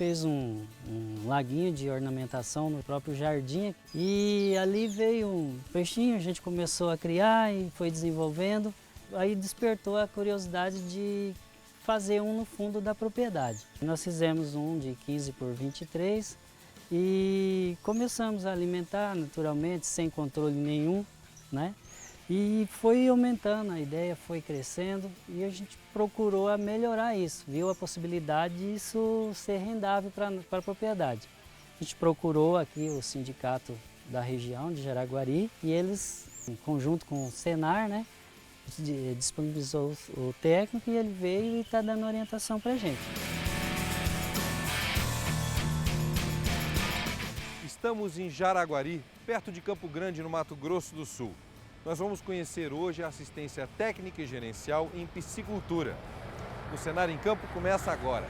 fez um laguinho de ornamentação no próprio jardim e ali veio um peixinho, a gente começou a criar e foi desenvolvendo. Aí despertou a curiosidade de fazer um no fundo da propriedade. Nós fizemos um de 15 por 23 e começamos a alimentar naturalmente, sem controle nenhum, né? E foi aumentando, a ideia foi crescendo e a gente procurou a melhorar isso, viu a possibilidade disso ser rendável para a propriedade. A gente procurou aqui o sindicato da região de Jaraguari e eles, em conjunto com o Senar, né, disponibilizou o técnico e ele veio e está dando orientação para a gente. Estamos em Jaraguari, perto de Campo Grande, no Mato Grosso do Sul. Nós vamos conhecer hoje a assistência técnica e gerencial em piscicultura. O Senar em Campo começa agora.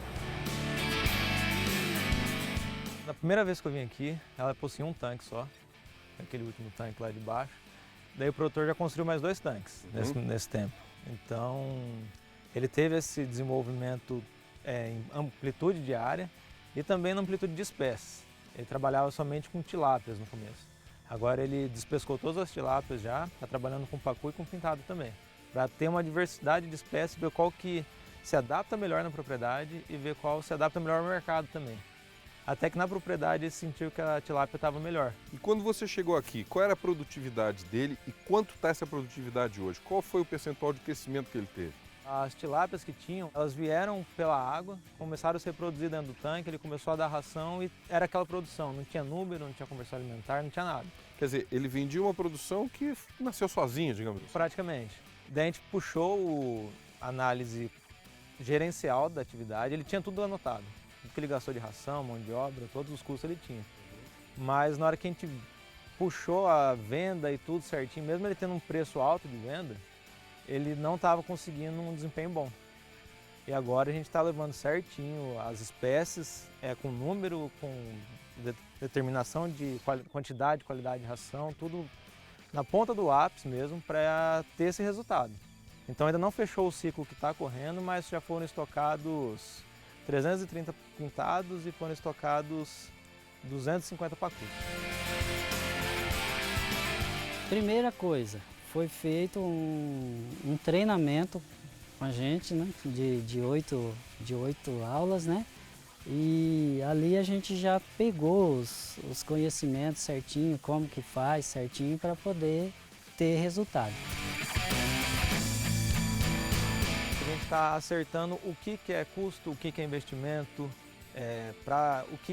Na primeira vez que eu vim aqui, ela possuía um tanque só, aquele último tanque lá de baixo. Daí o produtor já construiu mais 2 tanques nesse tempo. Então, ele teve esse desenvolvimento em amplitude de área e também na amplitude de espécies. Ele trabalhava somente com tilápias no começo. Agora ele despescou todas as tilápias já, está trabalhando com pacu e com pintado também. Para ter uma diversidade de espécies, ver qual que se adapta melhor na propriedade e ver qual se adapta melhor ao mercado também. Até que na propriedade ele sentiu que a tilápia estava melhor. E quando você chegou aqui, qual era a produtividade dele e quanto está essa produtividade hoje? Qual foi o percentual de crescimento que ele teve? As tilápias que tinham, elas vieram pela água, começaram a se reproduzir dentro do tanque, ele começou a dar ração e era aquela produção, não tinha número, não tinha conversão alimentar, não tinha nada. Quer dizer, ele vendia uma produção que nasceu sozinha, digamos assim. Praticamente. Daí a gente puxou a análise gerencial da atividade, ele tinha tudo anotado. Tudo que ele gastou de ração, mão de obra, todos os custos ele tinha. Mas na hora que a gente puxou a venda e tudo certinho, mesmo ele tendo um preço alto de venda, ele não estava conseguindo um desempenho bom. E agora a gente está levando certinho as espécies, com número, com determinação de quantidade, qualidade de ração, tudo na ponta do lápis mesmo para ter esse resultado. Então ainda não fechou o ciclo que está correndo, mas já foram estocados 330 pintados e foram estocados 250 pacus. Primeira coisa, foi feito um treinamento com a gente, né, de 8 aulas, né? E ali a gente já pegou os conhecimentos certinho, como que faz certinho para poder ter resultado. A gente está acertando o que é custo, o que é investimento,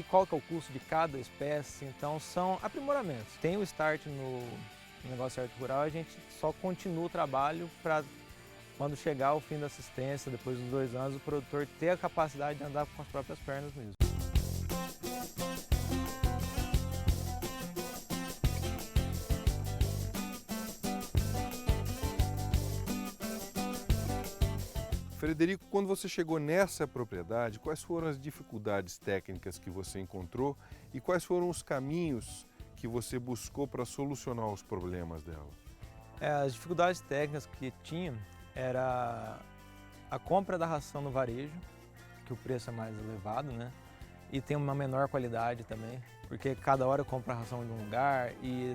qual que é o custo de cada espécie, então são aprimoramentos. Tem o start no negócio certo rural, a gente só continua o trabalho para quando chegar o fim da assistência, depois dos 2 anos, o produtor ter a capacidade de andar com as próprias pernas mesmo. Frederico, quando você chegou nessa propriedade, quais foram as dificuldades técnicas que você encontrou e quais foram os caminhos que você buscou para solucionar os problemas dela? As dificuldades técnicas que tinha era a compra da ração no varejo, que o preço é mais elevado, né? E tem uma menor qualidade também, porque cada hora compra a ração de um lugar e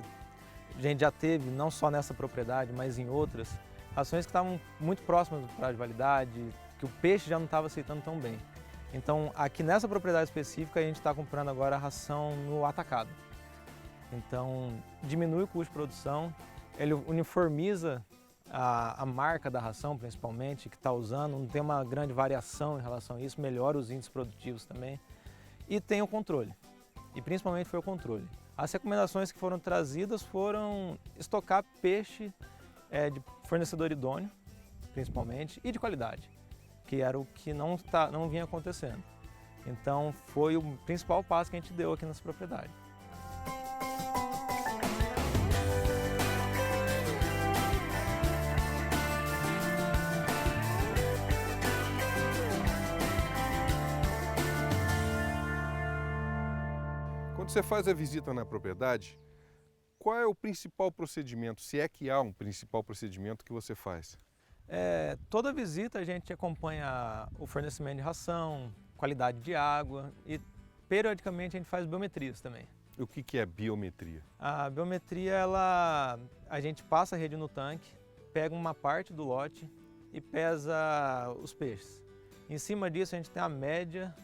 a gente já teve, não só nessa propriedade, mas em outras, rações que estavam muito próximas do prazo de validade, que o peixe já não estava aceitando tão bem. Então, aqui nessa propriedade específica, a gente está comprando agora a ração no atacado. Então, diminui o custo de produção, ele uniformiza a marca da ração, principalmente, que está usando, não tem uma grande variação em relação a isso, melhora os índices produtivos também. E tem o controle, e principalmente foi o controle. As recomendações que foram trazidas foram estocar peixe de fornecedor idôneo, principalmente, e de qualidade, que era o que não vinha acontecendo. Então foi o principal passo que a gente deu aqui nessa propriedade. Quando você faz a visita na propriedade, qual é o principal procedimento, se é que há um principal procedimento que você faz? Toda visita a gente acompanha o fornecimento de ração, qualidade de água e periodicamente a gente faz biometrias também. E o que é biometria? A biometria, a gente passa a rede no tanque, pega uma parte do lote e pesa os peixes. Em cima disso a gente tem a média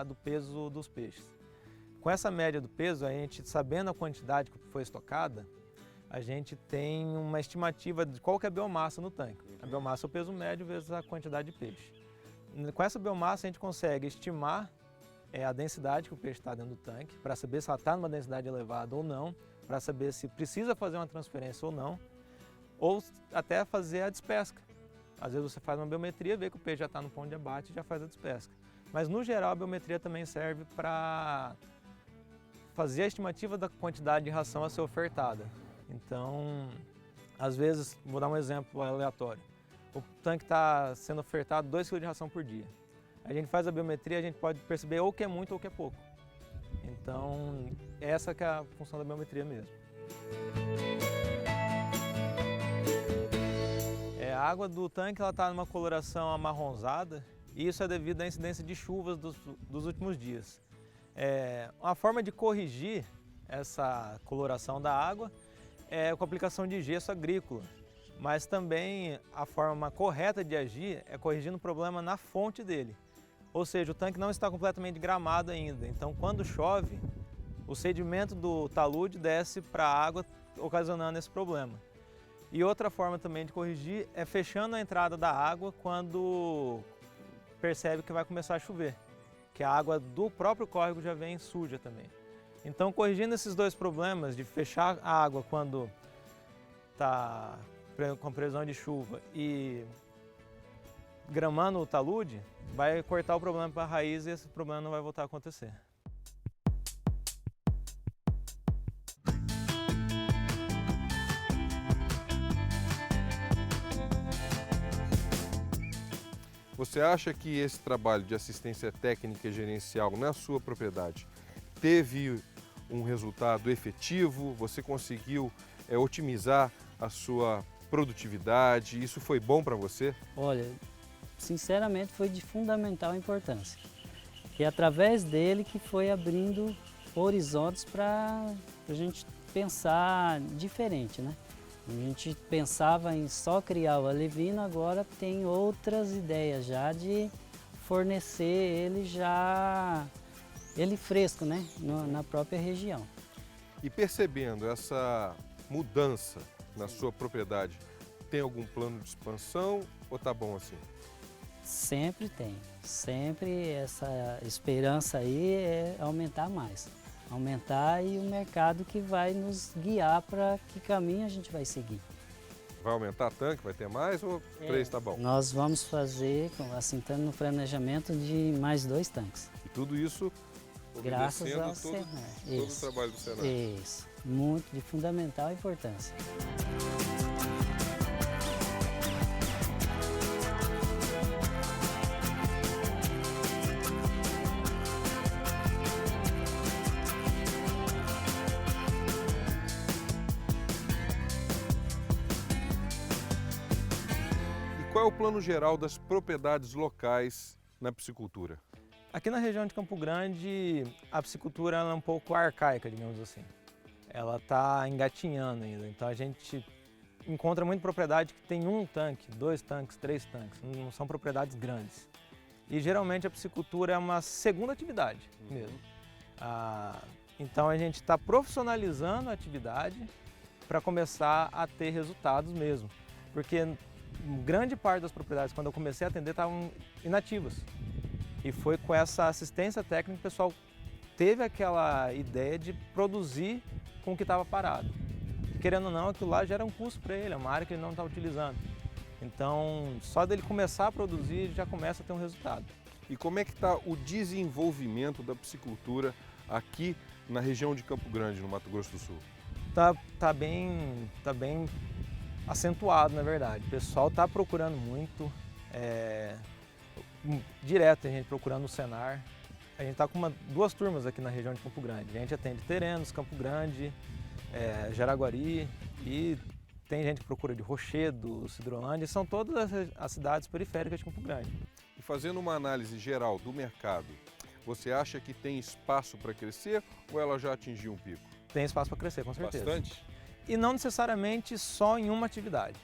do peso dos peixes. Com essa média do peso, a gente, sabendo a quantidade que foi estocada, a gente tem uma estimativa de qual que é a biomassa no tanque. A biomassa é o peso médio vezes a quantidade de peixe. Com essa biomassa a gente consegue estimar a densidade que o peixe está dentro do tanque, para saber se ela está numa densidade elevada ou não, para saber se precisa fazer uma transferência ou até fazer a despesca. Às vezes você faz uma biometria, vê que o peixe já está no ponto de abate e já faz a despesca. Mas no geral a biometria também serve para fazer a estimativa da quantidade de ração a ser ofertada. Então, às vezes, vou dar um exemplo aleatório, o tanque está sendo ofertado 2 kg de ração por dia. A gente faz a biometria, a gente pode perceber ou que é muito ou que é pouco. Então, essa que é a função da biometria mesmo. A água do tanque está numa coloração amarronzada e isso é devido à incidência de chuvas dos últimos dias. Uma forma de corrigir essa coloração da água é com a aplicação de gesso agrícola, mas também a forma correta de agir é corrigindo o problema na fonte dele. Ou seja, o tanque não está completamente gramado ainda, então quando chove, o sedimento do talude desce para a água, ocasionando esse problema. E outra forma também de corrigir é fechando a entrada da água quando percebe que vai começar a chover, que a água do próprio córrego já vem suja também. Então, corrigindo esses dois problemas de fechar a água quando está com previsão de chuva e gramando o talude, vai cortar o problema para a raiz e esse problema não vai voltar a acontecer. Você acha que esse trabalho de assistência técnica e gerencial na sua propriedade teve um resultado efetivo? Você conseguiu otimizar a sua produtividade? Isso foi bom para você? Olha, sinceramente foi de fundamental importância. E através dele que foi abrindo horizontes para a gente pensar diferente, né? A gente pensava em só criar o alevino, agora tem outras ideias já de fornecer ele fresco, né? Na própria região. E percebendo essa mudança na sua propriedade, tem algum plano de expansão ou tá bom assim? Sempre tem, sempre essa esperança aí é aumentar mais. Aumentar e o mercado que vai nos guiar para que caminho a gente vai seguir. Vai aumentar tanque? Vai ter mais ou 3 tá bom? Nós vamos fazer, assim, estando no planejamento de mais 2 tanques. E tudo isso Graças ao Senar. Senar. Todo o trabalho do Senar. Isso, muito de fundamental importância. Qual é o plano geral das propriedades locais na piscicultura? Aqui na região de Campo Grande, a piscicultura é um pouco arcaica, digamos assim. Ela está engatinhando ainda, então a gente encontra muita propriedade que tem 1 tanque, 2 tanques, 3 tanques, não são propriedades grandes. E geralmente a piscicultura é uma segunda atividade mesmo. Então a gente está profissionalizando a atividade para começar a ter resultados mesmo, porque grande parte das propriedades, quando eu comecei a atender, estavam inativas. E foi com essa assistência técnica que o pessoal teve aquela ideia de produzir com o que estava parado. Querendo ou não, aquilo lá gera um custo para ele, é uma área que ele não está utilizando. Então, só dele começar a produzir, já começa a ter um resultado. E como é que está o desenvolvimento da piscicultura aqui na região de Campo Grande, no Mato Grosso do Sul? Tá bem acentuado, na verdade. O pessoal está procurando muito, direto a gente procurando o Senar. A gente está com 2 turmas aqui na região de Campo Grande. A gente atende Terenos, Campo Grande, Jaraguari e tem gente que procura de Rochedo, Cidrolândia, são todas as cidades periféricas de Campo Grande. E fazendo uma análise geral do mercado, Você acha que tem espaço para crescer ou ela já atingiu um pico? Tem espaço para crescer, com certeza. Bastante? E não necessariamente só em uma atividade.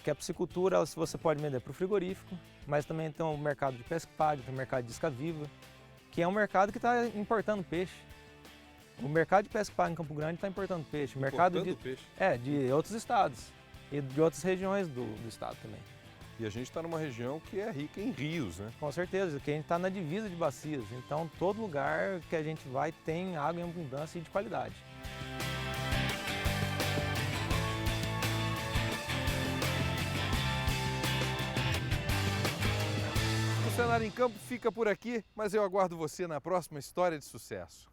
Que a piscicultura você pode vender para o frigorífico, mas também tem o mercado de pesca paga, tem o mercado de isca viva, que é um mercado que está importando peixe. O mercado de pesca paga em Campo Grande está importando peixe. O mercado peixe? de outros estados e de outras regiões do estado também. E a gente está numa região que é rica em rios, né? Com certeza, que a gente está na divisa de bacias, então todo lugar que a gente vai tem água em abundância e de qualidade. O Cenário em Campo fica por aqui, mas eu aguardo você na próxima História de Sucesso.